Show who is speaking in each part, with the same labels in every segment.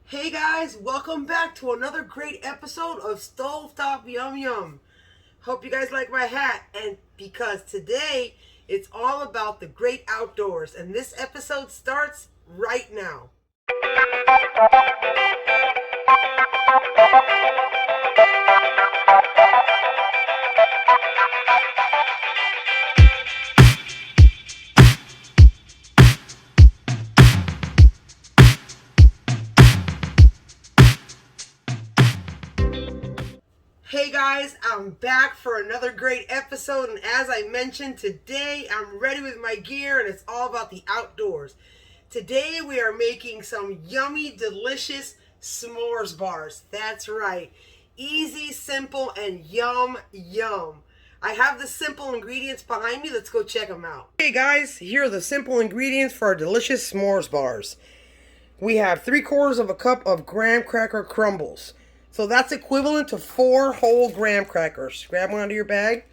Speaker 1: Hey guys, welcome back to another great episode of Stovetop Yum Yum. Hope you guys like my hat, and because today it's all about the great outdoors, and this episode starts right now. Hey guys, I'm back for another great episode, and as I mentioned, today I'm ready with my gear and it's all about the outdoors. Today we are making some yummy, delicious s'mores bars. That's right. Easy, simple, and yum, yum. I have the simple ingredients behind me. Let's go check them out. Okay guys, here are the simple ingredients for our delicious s'mores bars. We have 3/4 of a cup of graham cracker crumbles. So that's equivalent to 4 whole graham crackers. Grab one out of your bag.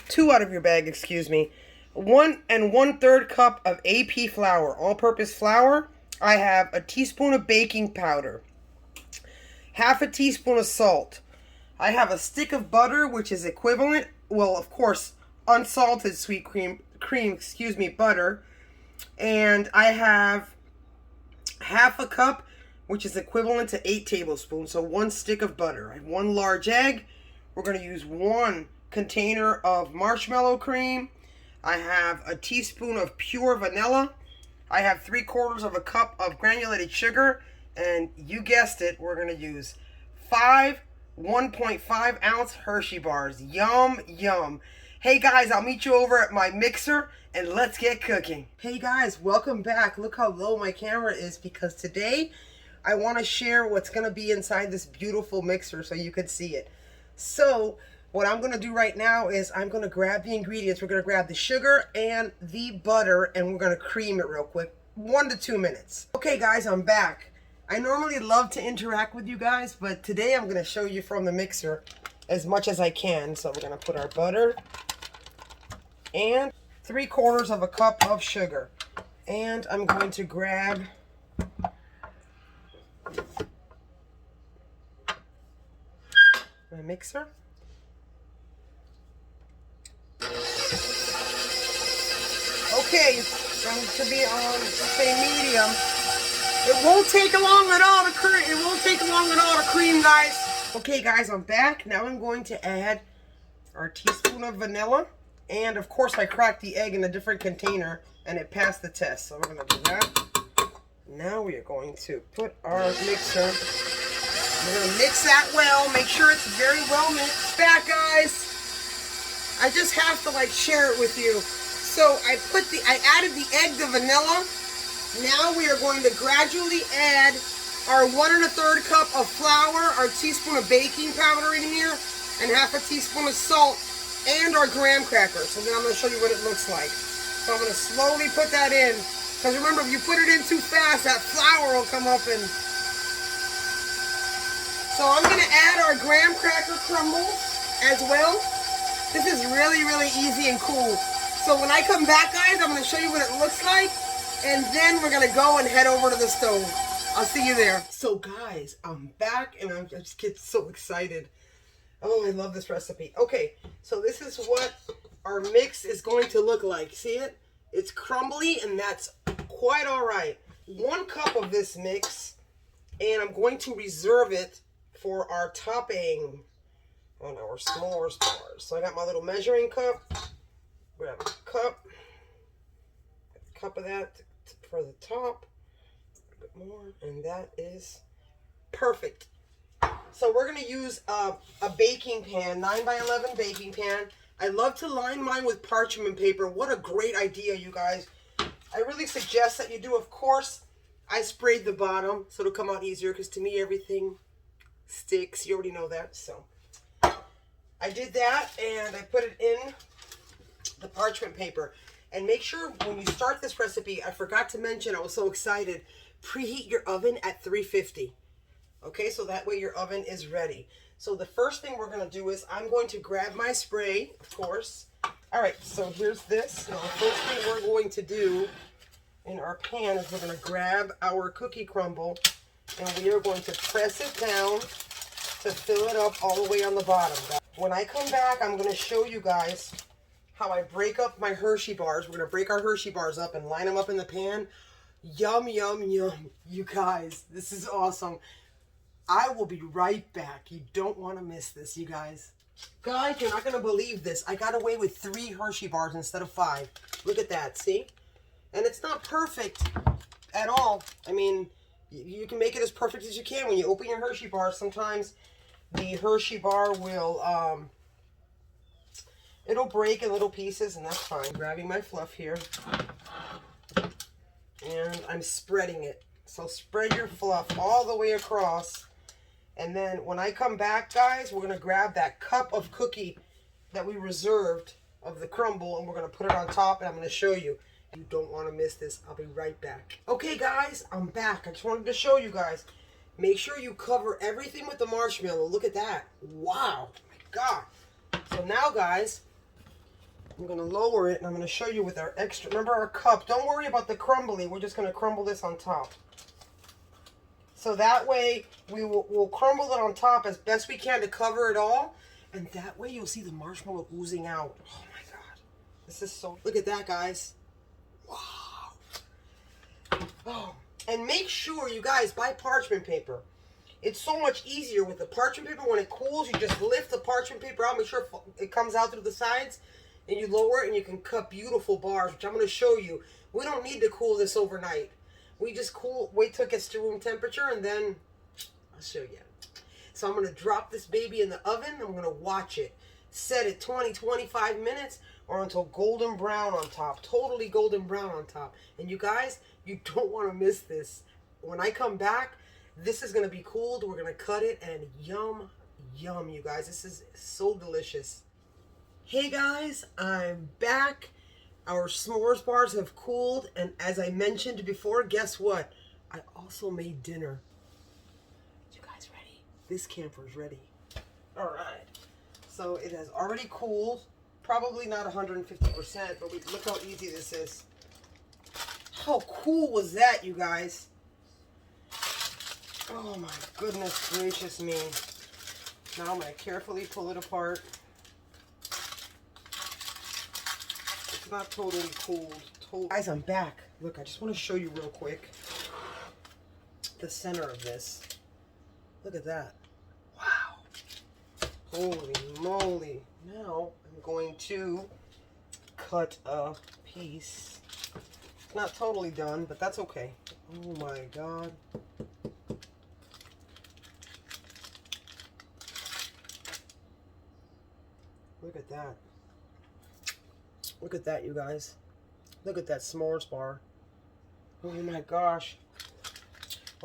Speaker 1: 2 out of your bag, excuse me. 1 1/3 cup of AP flour, all-purpose flour. I have a teaspoon of baking powder. Half a teaspoon of salt. I have a stick of butter, which is equivalent, well, of course, unsalted sweet cream, butter. And I have half a cup, which is equivalent to 8 tablespoons, so 1 stick of butter. I have 1 large egg. We're going to use 1 container of marshmallow cream. I have a teaspoon of pure vanilla. I have 3/4 of a cup of granulated sugar. And you guessed it, we're going to use 5 1.5 ounce Hershey bars. Yum, yum. Hey guys, I'll meet you over at my mixer and let's get cooking. Hey guys, welcome back. Look how low my camera is because today I want to share what's going to be inside this beautiful mixer so you can see it. So what I'm going to do right now is I'm going to grab the ingredients. We're going to grab the sugar and the butter and we're going to cream it real quick. 1 to 2 minutes. Okay guys, I'm back. I normally love to interact with you guys, but today I'm going to show you from the mixer as much as I can. So we're going to put our butter and 3/4 of a cup of sugar. And I'm going to grab my mixer. Okay, going to be on, say, medium. It won't take long at all to cream. It won't take long at all to cream, guys. Okay, guys, I'm back. Now I'm going to add our teaspoon of vanilla. And, of course, I cracked the egg in a different container, and it passed the test. So we're going to do that. Now we are going to put our mixer. We're going to mix that well. Make sure it's very well mixed. Back, guys. I just have to, share it with you. So I added the egg, the vanilla. Now we are going to gradually add our 1 1/3 cup of flour, our teaspoon of baking powder in here, and half a teaspoon of salt, and our graham crackers. So then I'm going to show you what it looks like. So I'm going to slowly put that in. Because remember, if you put it in too fast, that flour will come up and... So I'm going to add our graham cracker crumble as well. This is really, really easy and cool. So when I come back, guys, I'm going to show you what it looks like. And then we're going to go and head over to the stove. I'll see you there. So guys, I'm back and I just get so excited. Oh, I love this recipe. Okay, so this is what our mix is going to look like. See it? It's crumbly and that's quite all right. 1 cup of this mix, and I'm going to reserve it for our topping on our s'mores bars. So I got my little measuring cup. Grab a cup. A cup of that for the top. A bit more, and that is perfect. So we're going to use a baking pan, 9x11 baking pan. I love to line mine with parchment paper. What a great idea, you guys. I really suggest that you do. Of course, I sprayed the bottom so it'll come out easier because to me everything sticks. You already know that. So I did that and I put it in the parchment paper. And make sure when you start this recipe, I forgot to mention, I was so excited, preheat your oven at 350. Okay, so that way your oven is ready. So the first thing we're going to do is I'm going to grab my spray, of course. All right, so here's this. Now, the first thing we're going to do in our pan is we're going to grab our cookie crumble And we are going to press it down to fill it up all the way on the bottom. When I come back, I'm going to show you guys how I break up my Hershey bars. We're going to break our Hershey bars up and line them up in the pan. Yum, yum, yum. You guys, this is awesome. I will be right back. You don't want to miss this, you guys. Guys, you're not going to believe this. I got away with 3 Hershey bars instead of 5. Look at that, see? And it's not perfect at all. I mean, you can make it as perfect as you can. When you open your Hershey bar, sometimes the Hershey bar will, it'll break in little pieces, and that's fine. I'm grabbing my fluff here, and I'm spreading it. So spread your fluff all the way across. And then when I come back, guys, we're going to grab that cup of cookie that we reserved of the crumble, and we're going to put it on top, and I'm going to show you. You don't want to miss this. I'll be right back. Okay, guys, I'm back. I just wanted to show you guys. Make sure you cover everything with the marshmallow. Look at that. Wow. Oh my God. So now, guys, I'm going to lower it, and I'm going to show you with our extra. Remember our cup. Don't worry about the crumbly. We're just going to crumble this on top. So that way, we'll crumble it on top as best we can to cover it all. And that way, you'll see the marshmallow oozing out. Oh, my God. This is so... Look at that, guys. Wow. Oh, and make sure, you guys, buy parchment paper. It's so much easier with the parchment paper. When it cools, you just lift the parchment paper out. Make sure it comes out through the sides. And you lower it, and you can cut beautiful bars, which I'm going to show you. We don't need to cool this overnight. We just wait till it gets to room temperature, and then I'll show you. So I'm going to drop this baby in the oven. I'm going to watch it. Set it 20-25 minutes or until golden brown on top. Totally golden brown on top. And you guys, you don't want to miss this. When I come back, this is going to be cooled. We're going to cut it, and yum, yum, you guys. This is so delicious. Hey guys, I'm back. Our s'mores bars have cooled, and as I mentioned before, guess what? I also made dinner. You guys ready? This camper's ready. All right. So it has already cooled. Probably not 150%, but look how easy this is. How cool was that, you guys? Oh my goodness gracious me. Now I'm going to carefully pull it apart. Not totally cooled. Guys, I'm back. Look, I just want to show you real quick the center of this. Look at that. Wow. Holy moly. Now I'm going to cut a piece. Not totally done, but that's okay. Oh my God. Look at that. Look at that, you guys. Look at that s'mores bar. Oh my gosh.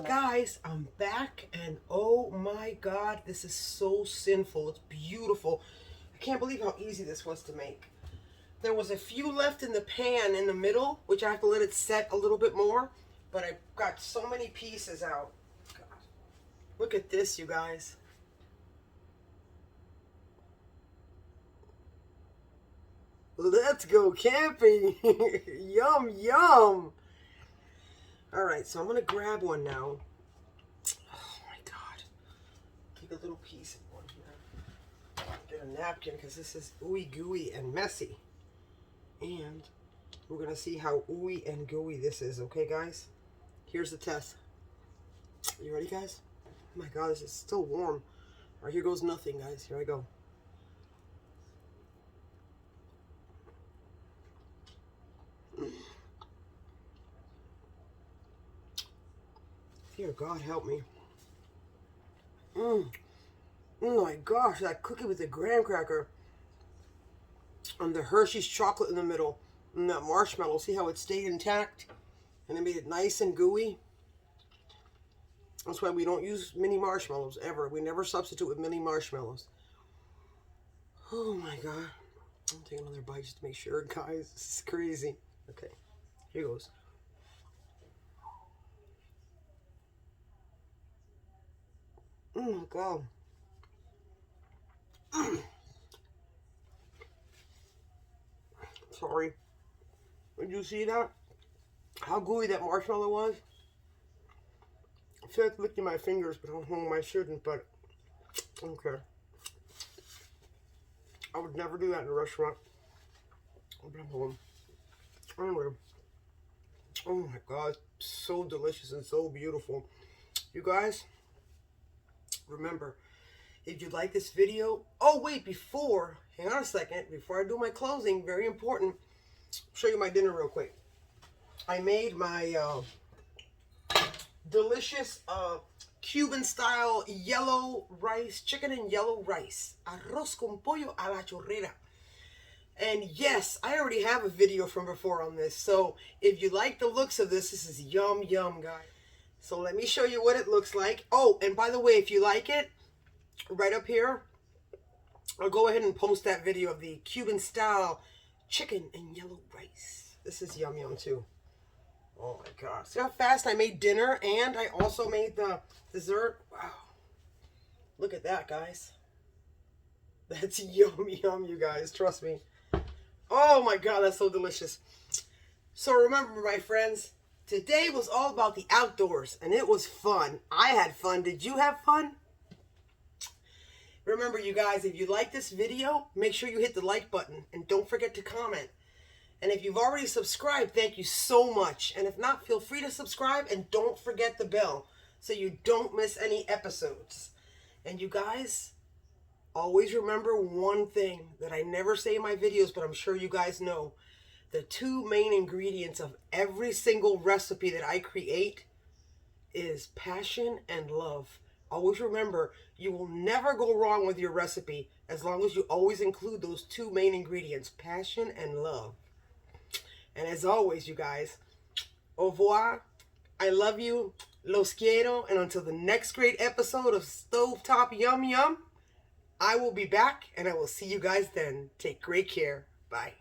Speaker 1: Guys, I'm back, and oh my God, this is so sinful. It's beautiful. I can't believe how easy this was to make. There was a few left in the pan in the middle, which I have to let it set a little bit more, but I got so many pieces out. God. Look at this, you guys. Let's go camping. Yum, yum. All right, so I'm going to grab one now. Oh, my God. Take a little piece of one here. Get a napkin because this is ooey gooey and messy. And we're going to see how ooey and gooey this is, okay, guys? Here's the test. You ready, guys? Oh, my God, this is still warm. All right, here goes nothing, guys. Here I go. Dear God, help me. Oh my gosh, that cookie with the graham cracker and the Hershey's chocolate in the middle and that marshmallow. See how it stayed intact and it made it nice and gooey? That's why we don't use mini marshmallows ever. We never substitute with mini marshmallows. Oh my God. I'll take another bite just to make sure, guys. This is crazy. Okay, here goes. Oh my God. Sorry. Did you see that? How gooey that marshmallow was? I feel like licking my fingers, but at home I shouldn't, but okay. I would never do that in a restaurant. But I'm home. Anyway. Oh my god, so delicious and so beautiful. You guys, remember, if you like this video, oh wait, hang on a second, before I do my closing, very important, show you my dinner real quick. I made my delicious Cuban style yellow rice, chicken and yellow rice, arroz con pollo a la chorrera. And yes, I already have a video from before on this, so if you like the looks of this, this is yum yum, guys. So let me show you what it looks like. Oh, and by the way, if you like it, right up here, I'll go ahead and post that video of the Cuban style chicken and yellow rice. This is yum yum too. Oh my god. See how fast I made dinner and I also made the dessert? Wow. Look at that, guys. That's yum yum, you guys. Trust me. Oh my god, that's so delicious. So remember, my friends, today was all about the outdoors and it was fun. I had fun. Did you have fun? Remember, you guys, if you like this video, make sure you hit the like button and don't forget to comment. And if you've already subscribed, thank you so much. And if not, feel free to subscribe and don't forget the bell so you don't miss any episodes. And you guys, always remember one thing that I never say in my videos, but I'm sure you guys know. The two main ingredients of every single recipe that I create is passion and love. Always remember, you will never go wrong with your recipe as long as you always include those two main ingredients, passion and love. And as always, you guys, au revoir. I love you. Los quiero. And until the next great episode of Stovetop Yum Yum, I will be back and I will see you guys then. Take great care. Bye.